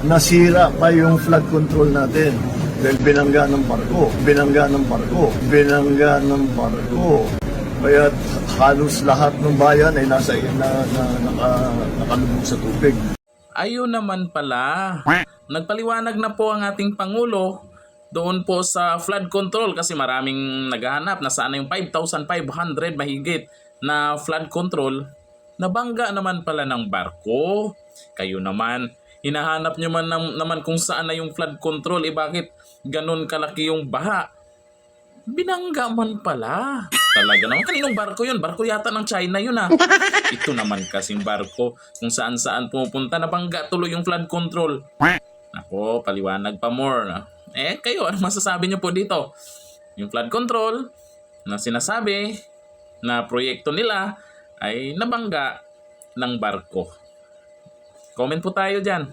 nasira pa yung flood control natin. Dahil binangga ng barko, binangga ng barko, binangga ng barko. Kaya halos lahat ng bayan ay nakalubog sa tubig. Ayun naman pala. Nagpaliwanag na po ang ating Pangulo doon po sa flood control kasi maraming naghahanap na sana yung 5,500 mahigit na flood control. Nabangga naman pala ng barko. Kayo naman, hinahanap nyo naman kung saan na yung flood control. Bakit ganun kalaki yung baha? Binangga man pala. Talaga naman. Kaninong barko yun? Barko yata ng China yun ah. Ito naman kasing barko kung saan-saan pupunta. Nabangga tuloy yung flood control. Ako, paliwanag pa more. Kayo, ano masasabi nyo po dito? Yung flood control na sinasabi na proyekto nila ay nabangga ng barko. Comment po tayo dyan.